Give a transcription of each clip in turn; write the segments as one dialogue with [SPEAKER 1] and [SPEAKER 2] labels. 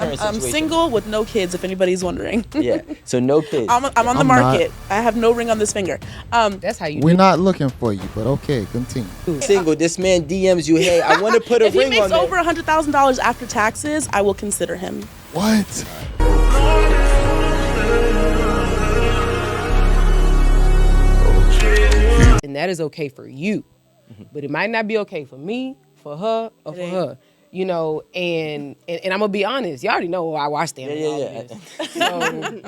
[SPEAKER 1] I'm single with no kids, if anybody's wondering.
[SPEAKER 2] Yeah, so no kids.
[SPEAKER 1] I'm on the market. I have no ring on this finger.
[SPEAKER 3] That's how you
[SPEAKER 4] We're not looking for you, but okay, continue.
[SPEAKER 2] Single. This man DMs you, hey, I want to put a
[SPEAKER 1] if
[SPEAKER 2] ring
[SPEAKER 1] he
[SPEAKER 2] on
[SPEAKER 1] makes
[SPEAKER 2] there.
[SPEAKER 1] over $100,000 after taxes, I will consider him.
[SPEAKER 4] What?
[SPEAKER 3] And that is okay for you. But it might not be okay for me, for her, or for her. You know, and I'm gonna be honest. You already know where I stand on all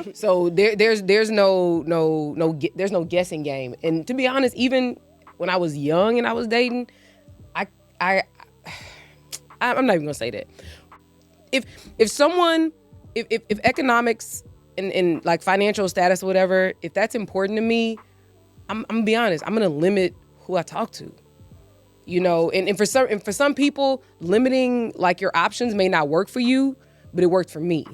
[SPEAKER 3] this. So there's no guessing game. And to be honest, even when I was young and I was dating, I'm not even gonna say that. If someone, if economics and like financial status or whatever, if that's important to me, I'm gonna be honest. I'm gonna limit who I talk to. You know, and for some people, limiting like your options may not work for you, but it worked for me.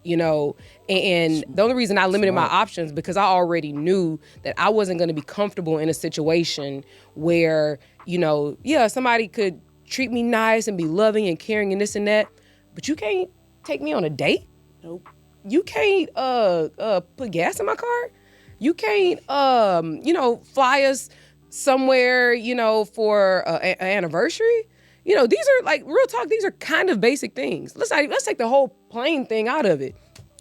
[SPEAKER 3] You know, and the only reason I limited my options because I already knew that I wasn't going to be comfortable in a situation where, you know, yeah, somebody could treat me nice and be loving and caring and this and that, but you can't take me on a date.
[SPEAKER 1] Nope.
[SPEAKER 3] You can't put gas in my car. You can't fly us somewhere, you know, for an anniversary. You know, these are like real talk. These are kind of basic things. Let's take the whole plane thing out of it.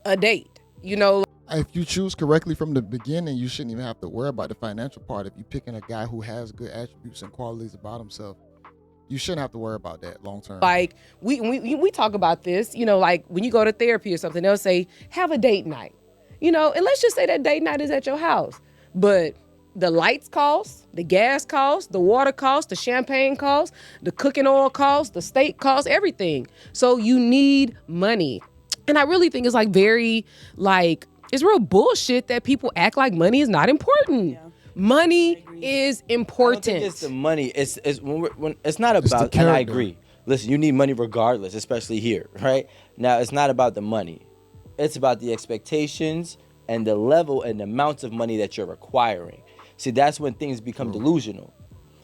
[SPEAKER 3] A date, you know.
[SPEAKER 4] If you choose correctly from the beginning, you shouldn't even have to worry about the financial part. If you're picking a guy who has good attributes and qualities about himself, you shouldn't have to worry about that long term.
[SPEAKER 3] Like we talk about this, you know, like when you go to therapy or something, they'll say, have a date night. You know, and let's just say that date night is at your house. But the lights cost, the gas cost, the water cost, the champagne cost, the cooking oil cost, the steak cost, everything. So you need money. And I really think it's like it's real bullshit that people act like money is not important. Yeah. Money is important.
[SPEAKER 2] I don't think it's the money. It's when it's not about, and I agree. Listen, you need money regardless, especially here, right? Now, it's not about the money. It's about the expectations and the level and the amounts of money that you're requiring. See, that's when things become delusional.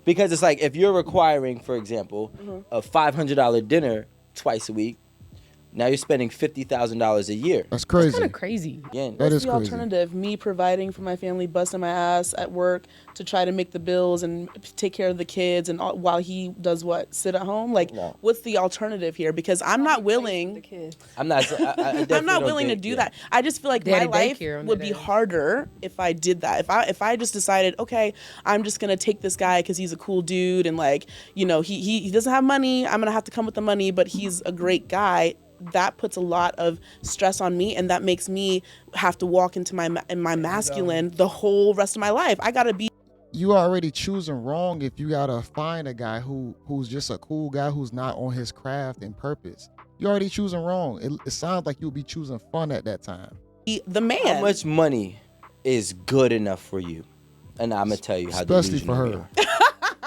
[SPEAKER 2] Because it's like if you're requiring, for example, a $500 dinner twice a week, now you're spending $50,000 a year.
[SPEAKER 4] That's crazy.
[SPEAKER 3] That's kind of crazy.
[SPEAKER 2] Again,
[SPEAKER 4] that is
[SPEAKER 1] the
[SPEAKER 4] crazy.
[SPEAKER 1] Alternative? Me providing for my family, busting my ass at work to try to make the bills and take care of the kids, and while he does what? Sit at home? Like, what's the alternative here? Because I'm not willing.
[SPEAKER 2] I'm not.
[SPEAKER 1] I'm not willing to do that. I just feel like my life would be harder if I did that. If I just decided, okay, I'm just gonna take this guy because he's a cool dude, and like, you know, he doesn't have money. I'm gonna have to come with the money, but he's a great guy. That puts a lot of stress on me, and that makes me have to walk into my masculine the whole rest of my life. I gotta be.
[SPEAKER 4] You already choosing wrong if you gotta find a guy who's just a cool guy who's not on his craft and purpose. You already choosing wrong. It sounds like you'll be choosing fun at that time.
[SPEAKER 1] The man.
[SPEAKER 2] How much money is good enough for you? And I'm gonna tell you how.
[SPEAKER 4] Especially for her.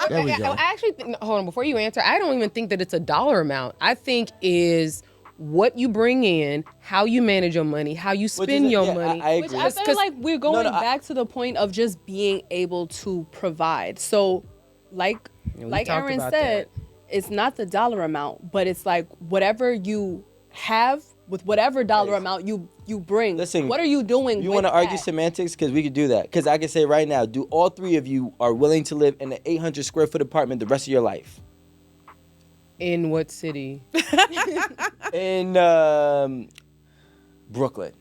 [SPEAKER 4] There we go.
[SPEAKER 3] I actually think, hold on, before you answer, I don't even think that it's a dollar amount. I think is what you bring in, how you manage your money, how you spend your money.
[SPEAKER 2] I agree.
[SPEAKER 5] Which I feel like we're going back to the point of just being able to provide. So, like Aaron said, it's not the dollar amount, but it's like whatever you have with whatever dollar amount you bring.
[SPEAKER 2] Listen,
[SPEAKER 5] what are you doing?
[SPEAKER 2] You want to argue semantics? Because we could do that. Because I can say right now, do all three of you are willing to live in an 800 square foot apartment the rest of your life?
[SPEAKER 3] In what city?
[SPEAKER 2] In Brooklyn.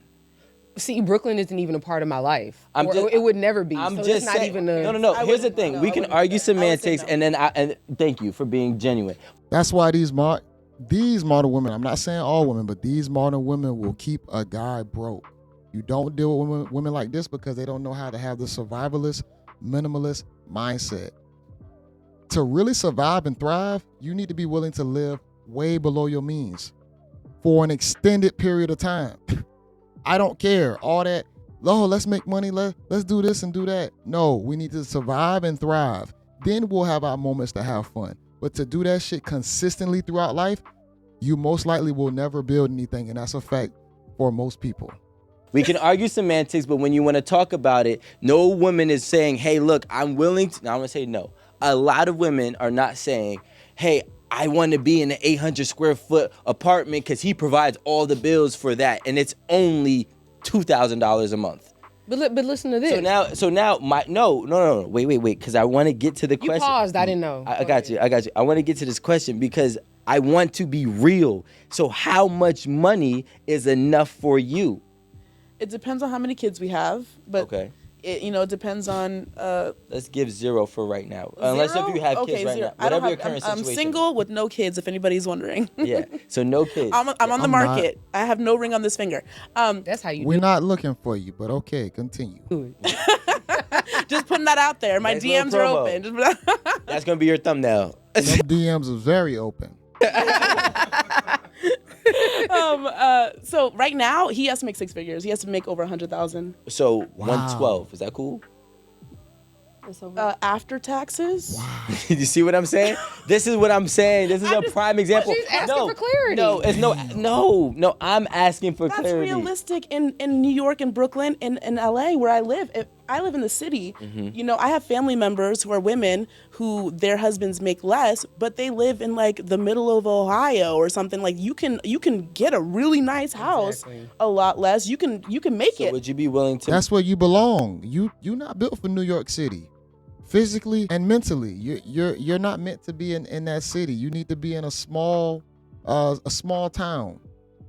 [SPEAKER 3] See, Brooklyn isn't even a part of my life. It would never be.
[SPEAKER 2] I'm
[SPEAKER 3] so
[SPEAKER 2] just
[SPEAKER 3] it's not
[SPEAKER 2] saying.
[SPEAKER 3] even a.
[SPEAKER 2] No. Here's the thing. We can argue semantics, and then and thank you for being genuine.
[SPEAKER 4] That's why these modern women, I'm not saying all women, but these modern women will keep a guy broke. You don't deal with women like this because they don't know how to have the survivalist, minimalist mindset. To really survive and thrive, you need to be willing to live way below your means for an extended period of time. I don't care. All that, let's make money, let's do this and do that. No, we need to survive and thrive. Then we'll have our moments to have fun. But to do that shit consistently throughout life, you most likely will never build anything, and that's a fact for most people.
[SPEAKER 2] We can argue semantics, but when you want to talk about it, no woman is saying, hey, look, I'm willing to. Now I'm going to say no. A lot of women are not saying, hey, I want to be in an 800 square foot apartment because he provides all the bills for that, and it's only $2,000 a month.
[SPEAKER 3] But listen to this.
[SPEAKER 2] So now no, wait, because I want to get to the question.
[SPEAKER 3] You paused. I didn't know.
[SPEAKER 2] I got you. I want to get to this question because I want to be real. So how much money is enough for you?
[SPEAKER 1] It depends on how many kids we have, but
[SPEAKER 2] okay.
[SPEAKER 1] It depends on.
[SPEAKER 2] Let's give 0 for right now. Unless if you have kids right now. Whatever your current situation.
[SPEAKER 1] I'm single with no kids, if anybody's wondering.
[SPEAKER 2] Yeah, so no kids.
[SPEAKER 1] I'm on the market. I have no ring on this finger.
[SPEAKER 3] That's how you
[SPEAKER 4] We're not looking for you, but okay, continue.
[SPEAKER 1] Just putting that out there. My DMs are open.
[SPEAKER 2] That's going to be your thumbnail.
[SPEAKER 4] Some DMs are very open.
[SPEAKER 1] So right now he has to make 6 figures. He has to make over 100,000.
[SPEAKER 2] So 112, is that cool?
[SPEAKER 1] After taxes.
[SPEAKER 4] Wow.
[SPEAKER 2] You see what I'm saying? This is what I'm saying. This is a prime example.
[SPEAKER 3] She's asking for clarity.
[SPEAKER 2] No. I'm asking for clarity.
[SPEAKER 1] That's realistic in New York and Brooklyn and LA where I live. I live in the city. Mm-hmm. I have family members who are women who their husbands make less, but they live in like the middle of Ohio or something. Like you can get a really nice house a lot less. You can make it.
[SPEAKER 2] Would you be willing to?
[SPEAKER 4] That's where you belong. You're not built for New York City. Physically and mentally, you're not meant to be in that city. You need to be in a small town.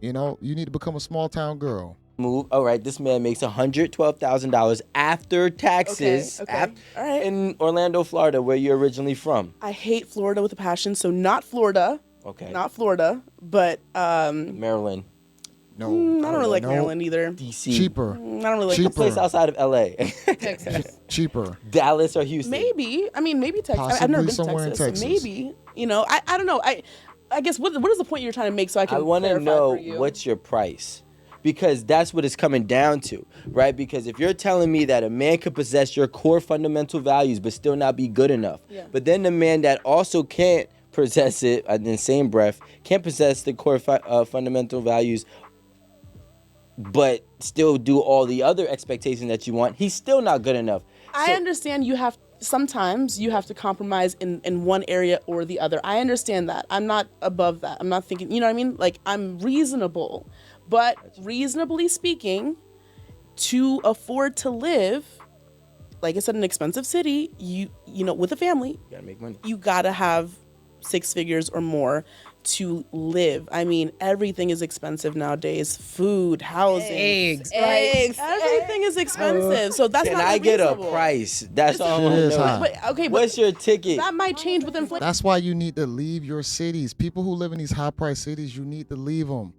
[SPEAKER 4] You need to become a small town girl.
[SPEAKER 2] Move. All right, this man makes $112,000 after taxes.
[SPEAKER 1] Okay. All right.
[SPEAKER 2] In Orlando, Florida, where you're originally from.
[SPEAKER 1] I hate Florida with a passion, so not Florida.
[SPEAKER 2] Okay.
[SPEAKER 1] Not Florida, but
[SPEAKER 2] Maryland.
[SPEAKER 1] No, I don't really like Maryland either.
[SPEAKER 2] DC.
[SPEAKER 4] Cheaper.
[SPEAKER 1] I don't really like
[SPEAKER 2] a place outside of LA.
[SPEAKER 3] Texas.
[SPEAKER 4] Cheaper.
[SPEAKER 2] Dallas or Houston.
[SPEAKER 1] Maybe Texas.
[SPEAKER 4] Possibly
[SPEAKER 1] I've never been to
[SPEAKER 4] somewhere
[SPEAKER 1] Texas.
[SPEAKER 4] in Texas.
[SPEAKER 1] Maybe. I don't know. I guess what is the point you're trying to make so I can
[SPEAKER 2] I want to
[SPEAKER 1] clarify
[SPEAKER 2] know
[SPEAKER 1] for you?
[SPEAKER 2] what's your price. Because that's what it's coming down to, right? Because if you're telling me that a man could possess your core fundamental values but still not be good enough, but then the man that also can't possess it in the same breath, can't possess the core fundamental values but still do all the other expectations that you want, he's still not good enough.
[SPEAKER 1] I understand sometimes you have to compromise in one area or the other. I understand that. I'm not above that. I'm not thinking, you know what I mean? Like, I'm reasonable. But reasonably speaking, to afford to live, like I said, in an expensive city, you know, with a family,
[SPEAKER 2] You gotta make money.
[SPEAKER 1] You gotta have 6 figures or more to live. I mean, everything is expensive nowadays. Food, housing,
[SPEAKER 3] eggs.
[SPEAKER 1] Everything is expensive. So that's
[SPEAKER 2] Can
[SPEAKER 1] not
[SPEAKER 2] I get a
[SPEAKER 1] unreasonable.
[SPEAKER 2] price? That's all I
[SPEAKER 4] It is
[SPEAKER 2] want
[SPEAKER 4] high.
[SPEAKER 2] to know.
[SPEAKER 1] Okay, but
[SPEAKER 2] What's your ticket?
[SPEAKER 1] that might change with inflation.
[SPEAKER 4] That's why you need to leave your cities. People who live in these high-priced cities, you need to leave them.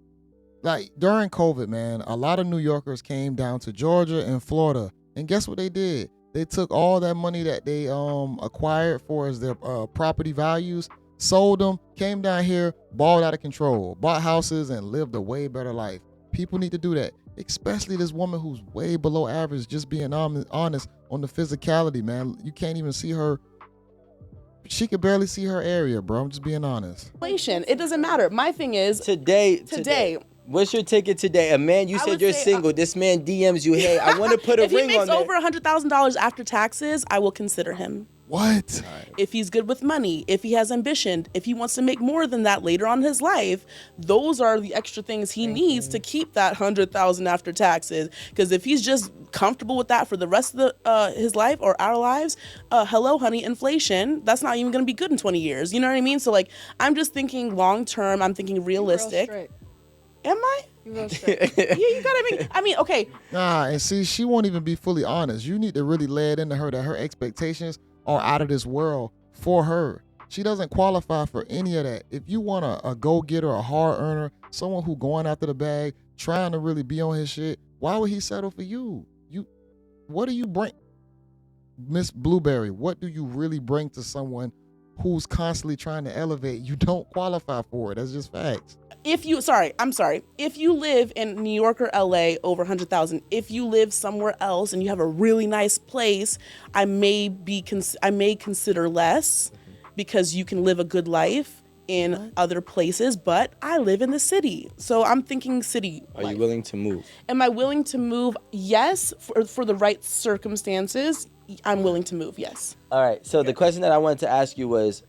[SPEAKER 4] Like, during COVID, man, a lot of New Yorkers came down to Georgia and Florida. And guess what they did? They took all that money that they acquired for as their property values, sold them, came down here, balled out of control, bought houses, and lived a way better life. People need to do that, especially this woman who's way below average, just being honest on the physicality, man. You can't even see her. She could barely see her area, bro. I'm just being honest.
[SPEAKER 1] Inflation, it doesn't matter. My thing is,
[SPEAKER 2] Today. What's your ticket today? A man, you said you're single. This man DMs you, hey, I want to put a ring on
[SPEAKER 1] If he makes
[SPEAKER 2] there.
[SPEAKER 1] over $100,000 after taxes, I will consider him.
[SPEAKER 4] What?
[SPEAKER 1] If he's good with money, if he has ambition, if he wants to make more than that later on in his life, those are the extra things he needs to keep that $100,000 after taxes. Because if he's just comfortable with that for the rest of his life or our lives, hello, honey, inflation, that's not even going to be good in 20 years. You know what I mean? So, like, I'm just thinking long term. I'm thinking realistic. Am I?
[SPEAKER 5] You real straight.
[SPEAKER 1] Yeah, you gotta be. Okay.
[SPEAKER 4] Nah, and see, she won't even be fully honest. You need to really lay it into her that her expectations are out of this world for her. She doesn't qualify for any of that. If you want a go-getter, a hard earner, someone who going after the bag, trying to really be on his shit, why would he settle for you? What do you bring? Miss Blueberry, what do you really bring to someone who's constantly trying to elevate? You don't qualify for it. That's just facts.
[SPEAKER 1] If you live in New York or LA over 100,000, if you live somewhere else and you have a really nice place, I may consider less because you can live a good life in other places, but I live in the city. So I'm thinking city.
[SPEAKER 2] Are you willing to move?
[SPEAKER 1] Am I willing to move? Yes, for the right circumstances, I'm willing to move, yes.
[SPEAKER 2] All right. So the question that I wanted to ask you was,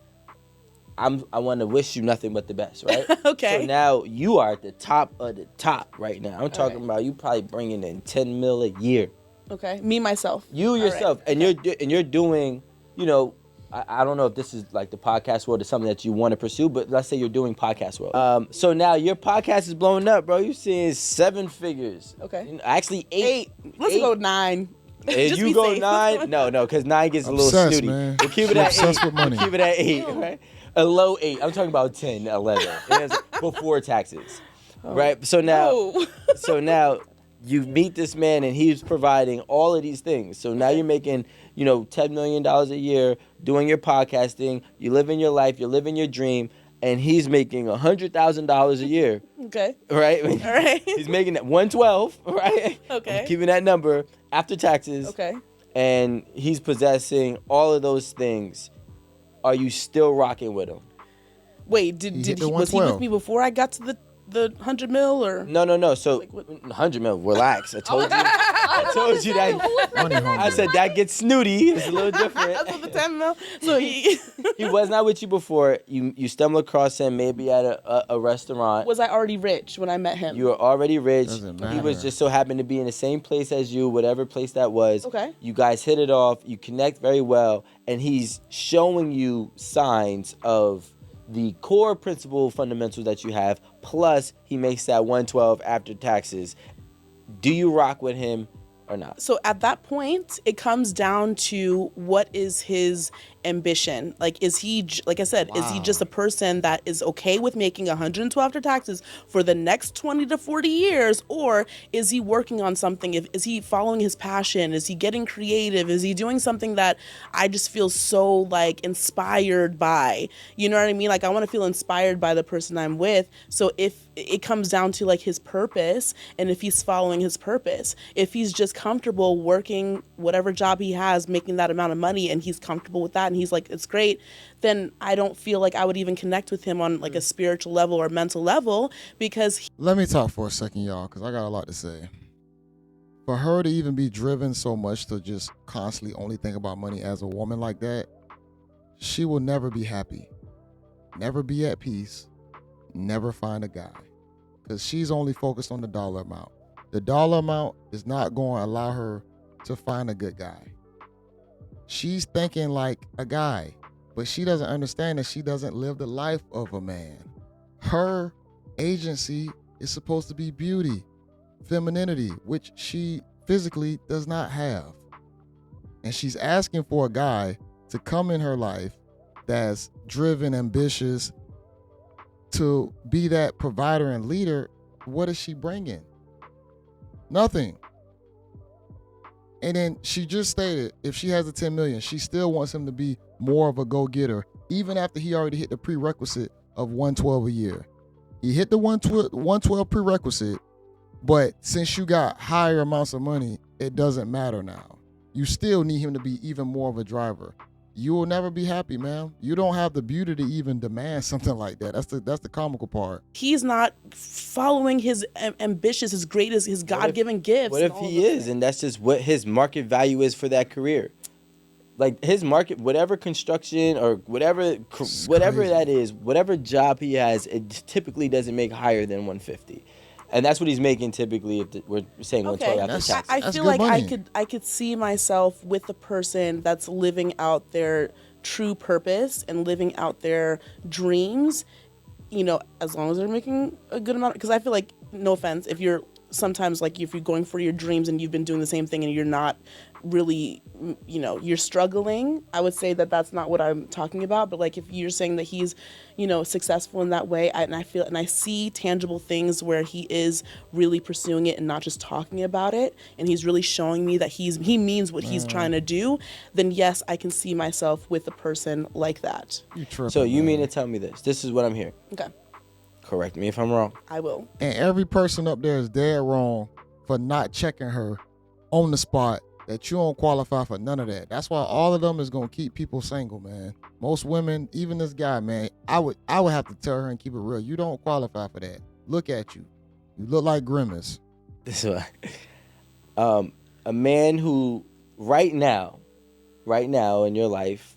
[SPEAKER 2] I want to wish you nothing but the best, right?
[SPEAKER 1] Okay.
[SPEAKER 2] So now you are at the top of the top right now. I'm talking about you probably bringing in 10 mil a year.
[SPEAKER 1] Okay. Me, myself.
[SPEAKER 2] You yourself. Right. And you're doing, you know, I don't know if this is like the podcast world is something that you want to pursue, but let's say you're doing podcast world. So now your podcast is blowing up, bro. You're seeing 7 figures.
[SPEAKER 1] Okay.
[SPEAKER 2] Actually 8.
[SPEAKER 1] Let's go 9.
[SPEAKER 2] If you go safe. 9, no, because 9 gets a little snooty. Man. We'll keep it at 8. We'll keep it at 8, right? A low 8. I'm talking about 10, 11 before taxes, right? So now you meet this man and he's providing all of these things. So now you're making, you know, $10 million a year doing your podcasting. You living your life. You're living your dream. And he's making $100,000 a year.
[SPEAKER 1] Okay.
[SPEAKER 2] Right?
[SPEAKER 1] All right.
[SPEAKER 2] He's making that 112, right?
[SPEAKER 1] Okay.
[SPEAKER 2] I'm keeping that number after taxes.
[SPEAKER 1] Okay. And
[SPEAKER 2] he's possessing all of those things. Are you still rocking with him?
[SPEAKER 1] Wait, was he with me before I got to the 100 mil or?
[SPEAKER 2] No. So like 100 mil, relax. I told you. I told you that. I said that gets snooty. It's a little different.
[SPEAKER 1] That's what the 10 mil. So he
[SPEAKER 2] was not with you before. You stumbled across him maybe at a restaurant.
[SPEAKER 1] Was I already rich when I met him?
[SPEAKER 2] You were already rich. He was just so happened to be in the same place as you, whatever place that was.
[SPEAKER 1] Okay.
[SPEAKER 2] You guys hit it off. You connect very well, and he's showing you signs of the core principle fundamentals that you have, plus he makes that 112 after taxes. Do you rock with him or not?
[SPEAKER 1] So at that point, it comes down to what is his ambition. Like, is he, like I said, is he just a person that is okay with making 112 after taxes for the next 20 to 40 years? Or is he working on something? Is he following his passion? Is he getting creative? Is he doing something that I just feel so like inspired by? You know what I mean? Like, I want to feel inspired by the person I'm with. So if it comes down to like his purpose, and if he's following his purpose, if he's just comfortable working whatever job he has, making that amount of money, and he's comfortable with that, and he's like, it's great, then I don't feel like I would even connect with him on like a spiritual level or mental level, because
[SPEAKER 4] let me talk for a second, y'all, because I got a lot to say. For her to even be driven so much to just constantly only think about money as a woman like that, she will never be happy, never be at peace, never find a guy, because she's only focused on the dollar amount. The dollar amount is not going to allow her to find a good guy. She's thinking like a guy, but she doesn't understand that she doesn't live the life of a man. Her agency is supposed to be beauty, femininity, which she physically does not have. And she's asking for a guy to come in her life that's driven, ambitious, to be that provider and leader. What is she bringing? Nothing. And then she just stated if she has the 10 million, she still wants him to be more of a go-getter, even after he already hit the prerequisite of 112 a year. He hit the 112 prerequisite, but since you got higher amounts of money, it doesn't matter now. You still need him to be even more of a driver. You will never be happy, man. You don't have the beauty to even demand something like that. That's the comical part.
[SPEAKER 1] He's not following his ambitions, his greatest, his God-given gifts.
[SPEAKER 2] What if he is, and that's just what his market value is for that career? Like his market, whatever construction or whatever that is, whatever job he has, it typically doesn't make higher than 150. And that's what he's making typically if we're saying 112 after taxes.
[SPEAKER 1] I feel like money. I could see myself with the person that's living out their true purpose and living out their dreams, you know, as long as they're making a good amount. Because I feel like, no offense, if you're sometimes like if you're going for your dreams and you've been doing the same thing and you're not really, you know, you're struggling, I would say that that's not what I'm talking about. But like if you're saying that he's, you know, successful in that way, and I see tangible things where he is really pursuing it and not just talking about it, and he's really showing me that he means what he's trying to do, then yes, I can see myself with a person like that.
[SPEAKER 2] So you mean to tell me this is what I'm hearing?
[SPEAKER 1] Okay.
[SPEAKER 2] Correct me if I'm wrong.
[SPEAKER 1] I will.
[SPEAKER 4] And every person up there is dead wrong for not checking her on the spot that you don't qualify for none of that. That's why all of them is going to keep people single, man. Most women, even this guy, man, I would have to tell her and keep it real. You don't qualify for that. Look at you. You look like Grimace.
[SPEAKER 2] This is why. A man who right now in your life,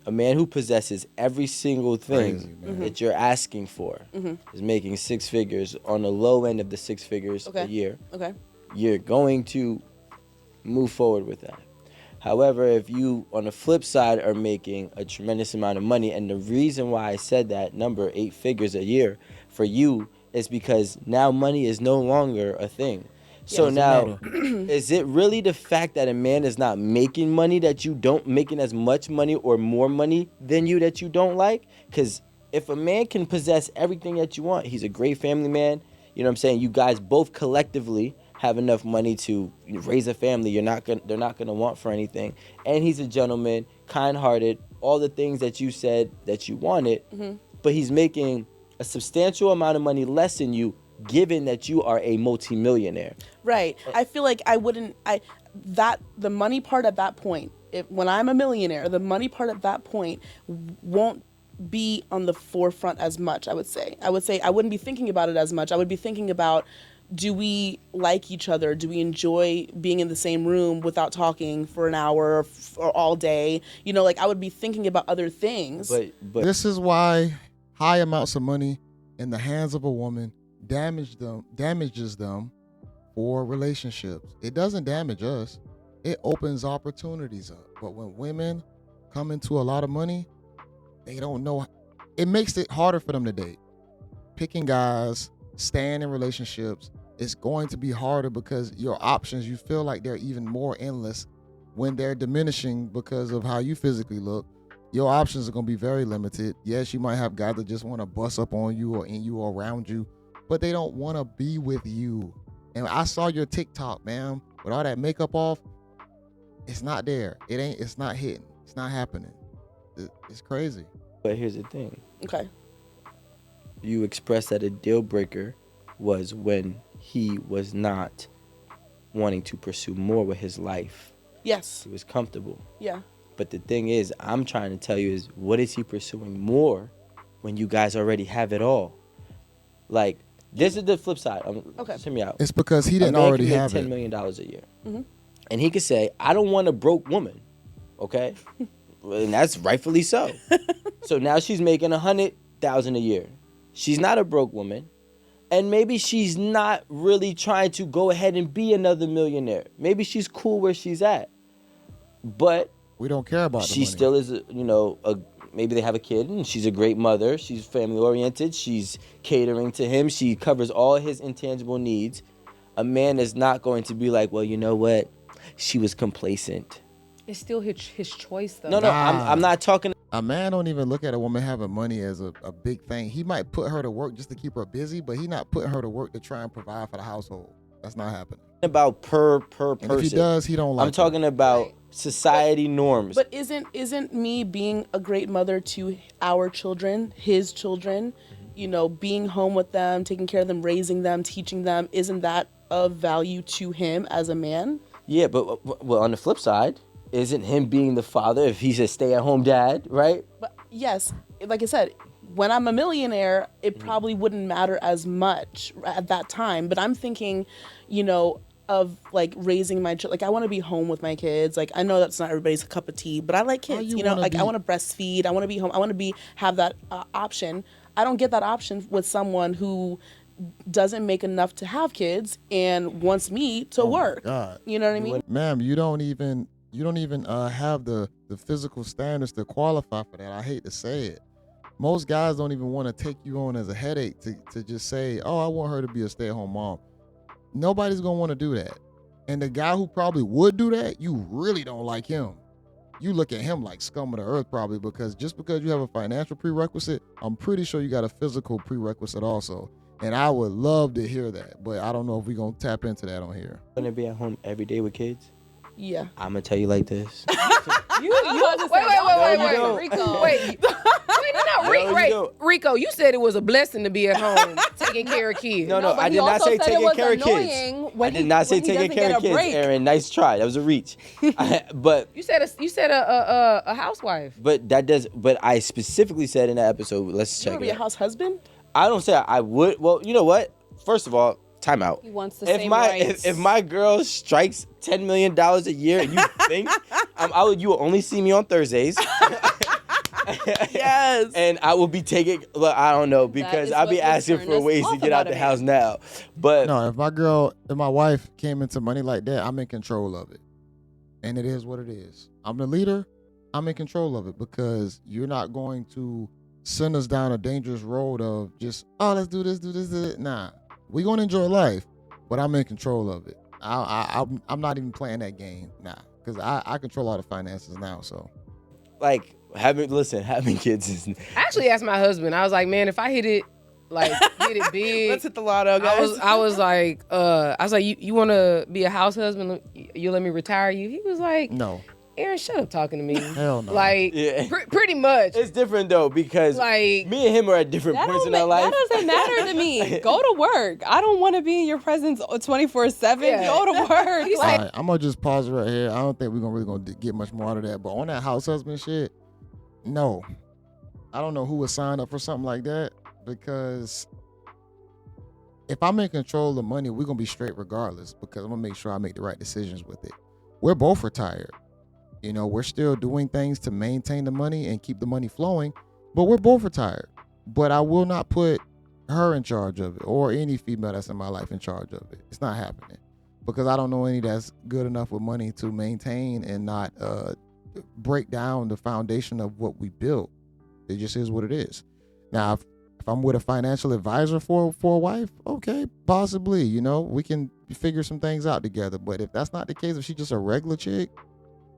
[SPEAKER 2] A man who possesses every single thing that you're asking for is making 6 figures on the low end of the 6 figures a year.
[SPEAKER 1] Okay.
[SPEAKER 2] You're going to move forward with that. However, if you, on the flip side, are making a tremendous amount of money, and the reason why I said that number, 8 figures a year, for you is because now money is no longer a thing. So now, is it really the fact that a man is not making money that you don't, making as much money or more money than you that you don't like? Because if a man can possess everything that you want, he's a great family man. You know what I'm saying? You guys both collectively have enough money to raise a family. They're not gonna want for anything. And he's a gentleman, kind-hearted, all the things that you said that you wanted. But he's making a substantial amount of money less than you, given that you are a multimillionaire.
[SPEAKER 1] Right. I feel like the money part at that point, when I'm a millionaire, the money part at that point won't be on the forefront as much, I would say. I wouldn't be thinking about it as much. I would be thinking about, do we like each other? Do we enjoy being in the same room without talking for an hour or all day? You know, like, I would be thinking about other things.
[SPEAKER 2] But
[SPEAKER 4] this is why high amounts of money in the hands of a woman damages them for relationships. It doesn't damage us. It opens opportunities up. But when women come into a lot of money, they don't know. It makes it harder for them to date. Picking guys, staying in relationships, it's going to be harder because your options, you feel like they're even more endless when they're diminishing because of how you physically look. Your options are going to be very limited. Yes, you might have guys that just want to bust up on you or in you or around you, but they don't want to be with you. And I saw your TikTok, man, with all that makeup off. It's not there. It's not hitting. It's not happening. It's crazy.
[SPEAKER 2] But here's the thing.
[SPEAKER 1] Okay.
[SPEAKER 2] You expressed that a deal breaker was when he was not wanting to pursue more with his life.
[SPEAKER 1] Yes.
[SPEAKER 2] He was comfortable.
[SPEAKER 1] Yeah.
[SPEAKER 2] But the thing is, I'm trying to tell you is, what is he pursuing more when you guys already have it all? Like, this is the flip side.
[SPEAKER 1] Okay.
[SPEAKER 2] Hear me out.
[SPEAKER 4] It's because he didn't already have
[SPEAKER 2] $10 million a year. And he could say, I don't want a broke woman. Okay? And that's rightfully so. So now she's making $100,000 a year. She's not a broke woman. And maybe she's not really trying to go ahead and be another millionaire. Maybe she's cool where she's at. But
[SPEAKER 4] we don't care about
[SPEAKER 2] she still is, maybe they have a kid and she's a great mother. She's family oriented. She's catering to him. She covers all his intangible needs. A man is not going to be like, well, you know what? She was complacent.
[SPEAKER 3] It's still his choice, though.
[SPEAKER 2] No, I'm not talking.
[SPEAKER 4] A man don't even look at a woman having money as a big thing. He might put her to work just to keep her busy, but he's not putting her to work to try and provide for the household. That's not happening.
[SPEAKER 2] About per person.
[SPEAKER 4] And if he does, he don't like
[SPEAKER 2] I'm talking about society norms.
[SPEAKER 1] But isn't me being a great mother to our children, his children, being home with them, taking care of them, raising them, teaching them, isn't that of value to him as a man?
[SPEAKER 2] Yeah, but well, on the flip side, isn't him being the father, if he's a stay-at-home dad, right?
[SPEAKER 1] But yes, like I said, when I'm a millionaire, it probably wouldn't matter as much at that time. But I'm thinking, of like raising my children. Like, I want to be home with my kids. Like, I know that's not everybody's cup of tea, but I like kids. I want to breastfeed. I want to be home. I want to have that option. I don't get that option with someone who doesn't make enough to have kids and wants me to work. You know what I mean?
[SPEAKER 4] Ma'am, you don't even have the physical standards to qualify for that. I hate to say it. Most guys don't even want to take you on as a headache to just say, oh, I want her to be a stay-at-home mom. Nobody's going to want to do that. And the guy who probably would do that, you really don't like him. You look at him like scum of the earth probably, because just because you have a financial prerequisite, I'm pretty sure you got a physical prerequisite also. And I would love to hear that, but I don't know if we're going to tap into that on here.
[SPEAKER 2] Going to be at home every day with kids?
[SPEAKER 1] Yeah.
[SPEAKER 2] I'm going to tell you like this.
[SPEAKER 3] Wait, Rico. Rico, you said it was a blessing to be at home taking care of kids.
[SPEAKER 2] No, I did not say taking care of kids. I did not say taking care of kids, Aaron. Nice try. That was a reach. But
[SPEAKER 3] you said a housewife.
[SPEAKER 2] But I specifically said in that episode, let's check it.
[SPEAKER 1] You want to be a house husband?
[SPEAKER 2] I don't say I would. Well, you know what? First of all, time out.
[SPEAKER 5] He wants the same rights.
[SPEAKER 2] If my girl strikes $10 million a year, and you think you will only see me on Thursdays.
[SPEAKER 1] Yes.
[SPEAKER 2] And I will be taking, well, I don't know, because I'll be asking for ways to get out the house now. But
[SPEAKER 4] no, if my wife came into money like that, I'm in control of it. And it is what it is. I'm the leader. I'm in control of it because you're not going to send us down a dangerous road of just, let's do this. Nah, we're going to enjoy life, but I'm in control of it. I'm not even playing that game, because I control all the finances now. So,
[SPEAKER 2] like, having kids is.
[SPEAKER 3] I actually asked my husband. I was like, man, if I hit it big,
[SPEAKER 1] let's hit the lotto, guys.
[SPEAKER 3] I was like, you want to be a house husband? You let me retire you? He was like,
[SPEAKER 4] no.
[SPEAKER 3] Aaron, shut up talking to me.
[SPEAKER 4] Hell no.
[SPEAKER 3] Like, pretty much.
[SPEAKER 2] It's different, though, because me and him are at different points in our life.
[SPEAKER 5] That doesn't matter to me. Go to work. I don't want to be in your presence 24/7.
[SPEAKER 3] Yeah.
[SPEAKER 5] Go to work.
[SPEAKER 4] All right, I'm going to just pause right here. I don't think we're really going to get much more out of that. But on that house husband shit, no. I don't know who would sign up for something like that, because if I'm in control of the money, we're going to be straight regardless, because I'm going to make sure I make the right decisions with it. We're both retired. We're still doing things to maintain the money and keep the money flowing, but we're both retired. But I will not put her in charge of it, or any female that's in my life in charge of it. It's not happening, because I don't know any that's good enough with money to maintain and not break down the foundation of what we built. It just is what it is. Now, if I'm with a financial advisor for a wife, okay, possibly, we can figure some things out together. But if that's not the case, if she's just a regular chick,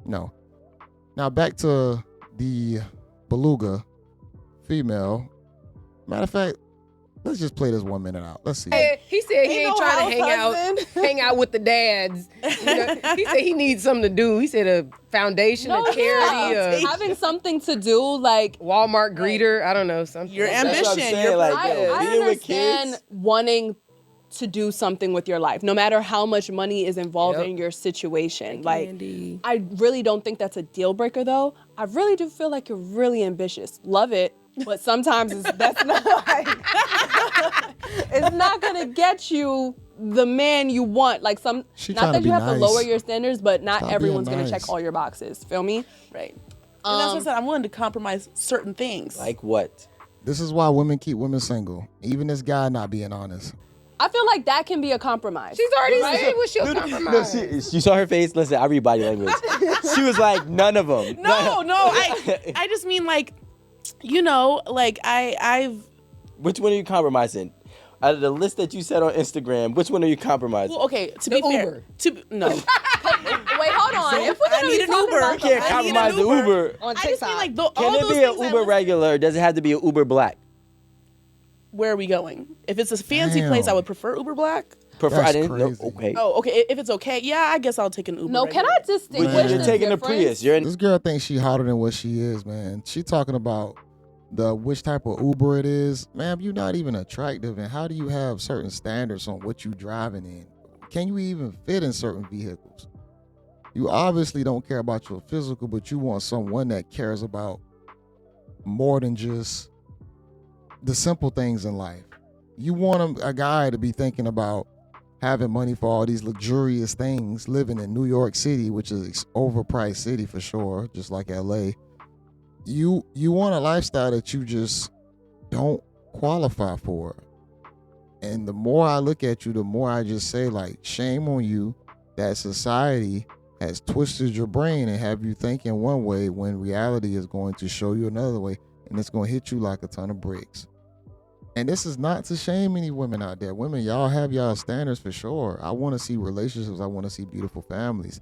[SPEAKER 4] no. Now back to the beluga female. Matter of fact, let's just play this 1 minute out. Let's see.
[SPEAKER 3] He said he ain't trying to hang out with the dads. He said he needs something to do. He said a foundation, a charity,
[SPEAKER 5] having something to do, like
[SPEAKER 3] Walmart greeter. I don't know, something.
[SPEAKER 1] Your
[SPEAKER 2] That's
[SPEAKER 1] ambition.
[SPEAKER 2] what I'm saying,
[SPEAKER 5] I
[SPEAKER 2] being with
[SPEAKER 5] understand
[SPEAKER 2] kids.
[SPEAKER 5] wanting to do something with your life, no matter how much money is involved in your situation. I really don't think that's a deal breaker, though. I really do feel like you're really ambitious. Love it, but sometimes that's not it's not gonna get you the man you want. Like not that you have to lower your standards, but not everyone's gonna check all your boxes. Feel me?
[SPEAKER 1] Right. And that's what I said. I'm willing to compromise certain things.
[SPEAKER 2] Like what?
[SPEAKER 4] This is why women keep women single. Even this guy not being honest.
[SPEAKER 5] I feel like that can be a compromise.
[SPEAKER 3] She's already said what she'll compromise.
[SPEAKER 2] You saw her face. Listen, I read body language. She was like, none of them.
[SPEAKER 1] No. I just mean like I've.
[SPEAKER 2] Which one are you compromising? Out of the list that you said on Instagram, which one are you compromising?
[SPEAKER 1] Well, okay, to be fair, no.
[SPEAKER 5] Wait, hold on. If we're gonna
[SPEAKER 1] need
[SPEAKER 5] be
[SPEAKER 1] an
[SPEAKER 5] talking
[SPEAKER 1] Uber.
[SPEAKER 5] about
[SPEAKER 2] You can't compromise the Uber.
[SPEAKER 5] on
[SPEAKER 1] I just
[SPEAKER 5] TikTok,
[SPEAKER 1] mean like
[SPEAKER 2] Can it be an Uber regular, or does it have to be an Uber black?
[SPEAKER 1] Where are we going? If it's a fancy place, I would prefer Uber Black.
[SPEAKER 2] I didn't know.
[SPEAKER 4] Crazy.
[SPEAKER 2] Okay.
[SPEAKER 1] Oh, okay. If it's okay, yeah, I guess I'll take an Uber.
[SPEAKER 5] No,
[SPEAKER 1] regular.
[SPEAKER 5] can I distinguish
[SPEAKER 2] You're
[SPEAKER 5] the
[SPEAKER 2] taking a
[SPEAKER 5] difference?
[SPEAKER 2] Prius.
[SPEAKER 4] This girl thinks she hotter than what she is, man. She talking about which type of Uber it is. Ma'am, you're not even attractive, and how do you have certain standards on what you driving in? Can you even fit in certain vehicles? You obviously don't care about your physical, but you want someone that cares about more than just the simple things in life. You want a guy to be thinking about having money for all these luxurious things, living in New York City, which is overpriced city for sure, just like LA. You want a lifestyle that you just don't qualify for. And the more I look at you, the more I just say, like, shame on you that society has twisted your brain and have you thinking one way when reality is going to show you another way, and it's going to hit you like a ton of bricks. And this is not to shame any women out there. Women, y'all have y'all standards for sure. I want to see relationships. I want to see beautiful families.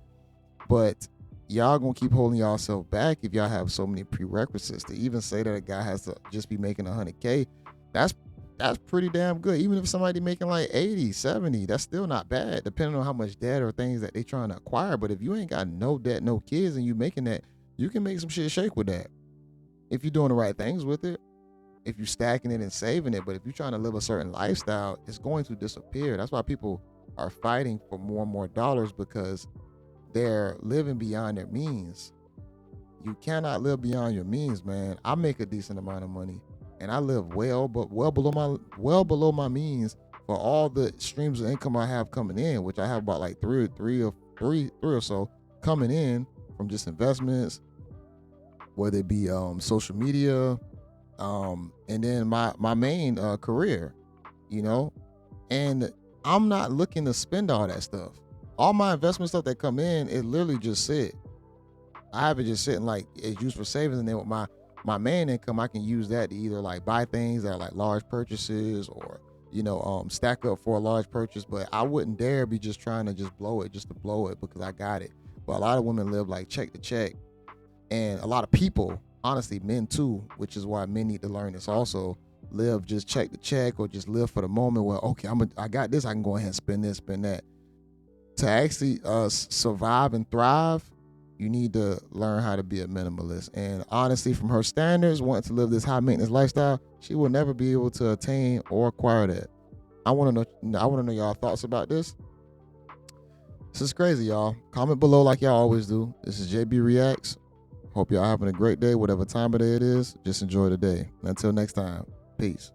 [SPEAKER 4] But y'all going to keep holding yourself back if y'all have so many prerequisites. To even say that a guy has to just be making $100K, that's pretty damn good. Even if somebody making like 80, 70, that's still not bad, depending on how much debt or things that they trying to acquire. But if you ain't got no debt, no kids, and you making that, you can make some shit shake with that. If you're doing the right things with it. If you're stacking it and saving it, but if you're trying to live a certain lifestyle, it's going to disappear. That's why people are fighting for more and more dollars, because they're living beyond their means. You cannot live beyond your means, man. I make a decent amount of money, and I live well below my means for all the streams of income I have coming in, which I have about like three or so coming in from just investments, whether it be social media, and then my main career, you know. And I'm not looking to spend all that stuff. All my investment stuff that come in, it literally just sit. I have it just sitting like it's used for savings, and then with my main income, I can use that to either like buy things that are like large purchases, or stack up for a large purchase. But I wouldn't dare be just trying to just blow it just to blow it because I got it. But a lot of women live like check to check, and a lot of people, honestly, men too, which is why men need to learn this also, live just check to check, or just live for the moment where, okay, I got this, I can go ahead and spend this, spend that. To actually survive and thrive, you need to learn how to be a minimalist. And honestly, from her standards, wanting to live this high maintenance lifestyle, she will never be able to attain or acquire that. I want to know y'all thoughts about this. This is crazy, y'all. Comment below like y'all always do. This is JayBReacts. Hope y'all having a great day, whatever time of day it is. Just enjoy the day. Until next time, peace.